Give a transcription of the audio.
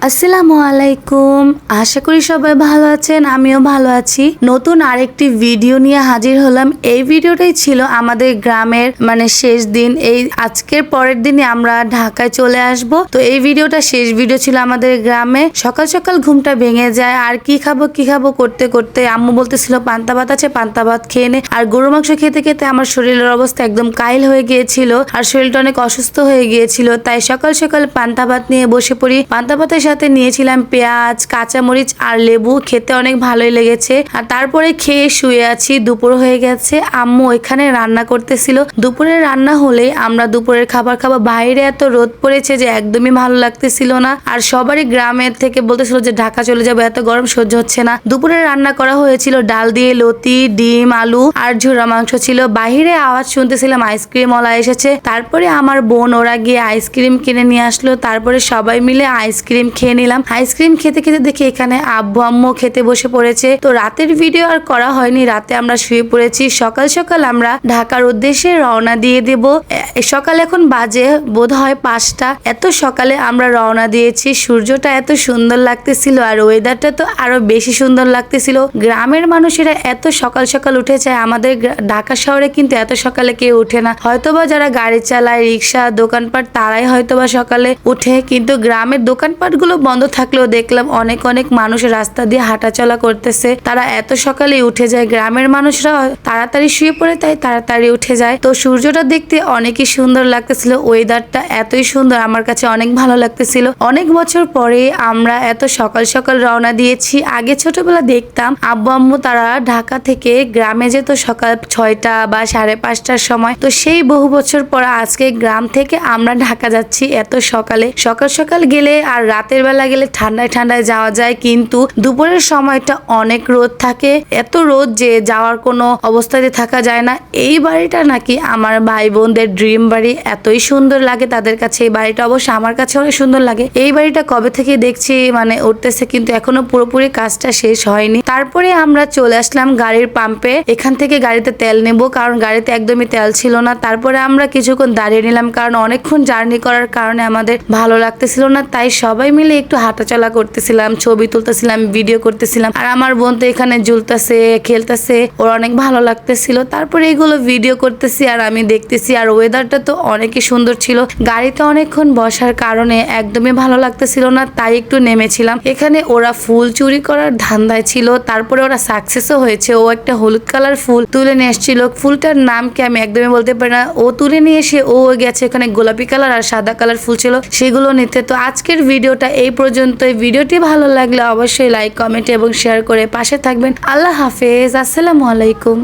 আসসালামু আলাইকুম। আশা করি সবাই ভালো আছেন, আমিও ভালো আছি। নতুন আরেকটি ভিডিও নিয়ে হাজির হলাম। এই ভিডিওটাই ছিল আমাদের গ্রামের শেষ দিন। এই আজকের পরের দিনে আমরা ঢাকায় চলে আসব। তো এই ভিডিওটা শেষ ভিডিও ছিল আমাদের গ্রামে। সকাল সকাল ঘুমটা ভেঙে যায়, আর কি খাবো করতে করতে আম্মু বলতেছিল পান্তা ভাত আছে, পান্তা ভাত খেয়ে নে। আর গরু মাংস খেতে খেতে আমার শরীরের অবস্থা একদম কাইল হয়ে গিয়েছিল, আর শরীরটা অনেক অসুস্থ হয়ে গিয়েছিল। তাই সকাল সকাল পান্তা ভাত নিয়ে বসে পড়ি। পান্তা ভাতের সাথে নিয়েছিলাম পেঁয়াজ, কাঁচামরিচ আর লেবু। খেতে অনেক ভালোই লেগেছে। আর তারপরে খেয়ে শুয়ে আছি। দুপুর হয়ে গেছে, আম্মু এখানে রান্না করতেছিল। দুপুরের রান্না হলেই আমরা দুপুরের খাবার খাবো। বাইরে এত রোদ পড়েছে যে একদমই ভালো লাগতেছিল না। আর সবারই গ্রামের থেকে বলতেছিল যে ঢাকা চলে যাবো, এত গরম সহ্য হচ্ছে না। দুপুরে রান্না করা হয়েছিল ডাল দিয়ে লতি, ডিম, আলু আর ঝোড়া মাংস ছিল। বাহিরে আওয়াজ শুনতেছিলাম আইসক্রিম ওলা এসেছে। তারপরে আমার বোন ওরা গিয়ে আইসক্রিম কিনে নিয়ে আসলো। তারপরে সবাই মিলে আইসক্রিম খেয়ে নিলাম। আইসক্রিম খেতে খেতে দেখি এখানে আব্বু আম্মু খেতে বসে পড়েছে। তো রাতের ভিডিও আর করা হয়নি, রাতে আমরা শুয়ে পড়েছি। সকাল সকাল আমরা ঢাকার উদ্দেশ্যে রওনা দিয়ে দেব। সকাল এখন বাজে বোধ হয় 5টা। এত সকালে আমরা রওনা দিয়েছি। সূর্যটা এত সুন্দর লাগতেছিল, আর ওয়েদারটা তো আরো বেশি সুন্দর লাগতেছিল। গ্রামের মানুষেরা এত সকাল সকাল উঠে যায়। আমাদের ঢাকা শহরে কিন্তু এত সকালে কেউ উঠে না। হয়তোবা যারা গাড়ি চালায়, রিক্সা, দোকানপাট, তারাই হয়তোবা সকালে উঠে। কিন্তু গ্রামের দোকানপাট গুলো বন্ধ থাকলেও দেখলাম অনেক অনেক মানুষ রাস্তা দিয়ে হাঁটাচলা করতেছে। তারা এত সকালে উঠে যায়। গ্রামের মানুষরা তাড়াতাড়ি শুয়ে পড়ে, তাই তাড়াতাড়ি উঠে যায়। তো সূর্যটা দেখতে অনেকই সুন্দর লাগতেছিল। ওয়েদারটা এতই সুন্দর, আমার কাছে অনেক ভালো লাগতেছিল। অনেক বছর পরে আমরা এত সকাল সকাল রওনা দিয়েছি। আগে ছোটবেলা দেখতাম আব্বু আম্মু তারা ঢাকা থেকে গ্রামে যেত সকাল 6টা বা 5:30টার সময়। তো সেই বহু বছর পর আজকে গ্রাম থেকে আমরা ঢাকা যাচ্ছি এত সকালে। সকাল সকাল গেলে আর রাতের বেলা গেলে ঠান্ডায় ঠান্ডায় যাওয়া যায়, কিন্তু দুপুরের সময়টা অনেক রোদ থাকে। এত রোদ যে যাওয়ার কোনো অবস্থাতে থাকা যায় না। এই বাড়িটা নাকি আমার ভাই বোনদের ড্রিম বাড়ি। এতই সুন্দর লাগে তাদের কাছে এই বাড়িটা। অবশ্য আমার কাছে অনেক সুন্দর লাগে। এই বাড়িটা কবে থেকে দেখছি উঠতেছে, কিন্তু এখনো পুরোপুরি কাজটা শেষ হয়নি। তারপরে আমরা চলে আসলাম গাড়ির পাম্পে। এখান থেকে গাড়িতে তেল নেব, কারণ গাড়িতে একদমই তেল ছিল না। তারপরে আমরা কিছুক্ষণ দাঁড়িয়ে নিলাম, কারণ অনেকক্ষণ জার্নি করার কারণে আমাদের ভালো লাগতেছিল না। তাই সবাই মিলে একটু হাঁটাচলা করতেছিলাম, ছবি তুলতেছিলাম, ভিডিও করতেছিলাম। আর আমার বোন তো এখানে ঝুলতেছে, খেলতেছে, ওর অনেক ভালো লাগতেছিল। তারপরে এগুলো ভিডিও করতেছি আর আমি দেখতেছি। আর ওয়েদারটা তো অনেকই সুন্দর ছিল। গাড়িতে অনেকক্ষণ বসার কারণে একদমই ভালো লাগতেছিল না, তাই একটু নেমেছিলাম। এখানে ওরা ফুল চুরি করার ধান্দায় ছিল। তারপরে ওরা সাকসেসও হয়েছে। ও একটা হলুদ কালার ফুল তুলে নিয়ে এসেছিল। ফুলটার নাম কি আমি একদমই বলতে পারি না। ও তুলে নিয়ে এসে ও গেছে, এখানে গোলাপি কালার আর সাদা কালার ফুল ছিল, সেগুলো নিতে। তো আজকের ভিডিওটা এই পর্যন্ত। ভিডিওটি ভালো লাগলে অবশ্যই লাইক, কমেন্ট এবং শেয়ার করে পাশে থাকবেন। আল্লাহ হাফেজ। আসসালামু আলাইকুম।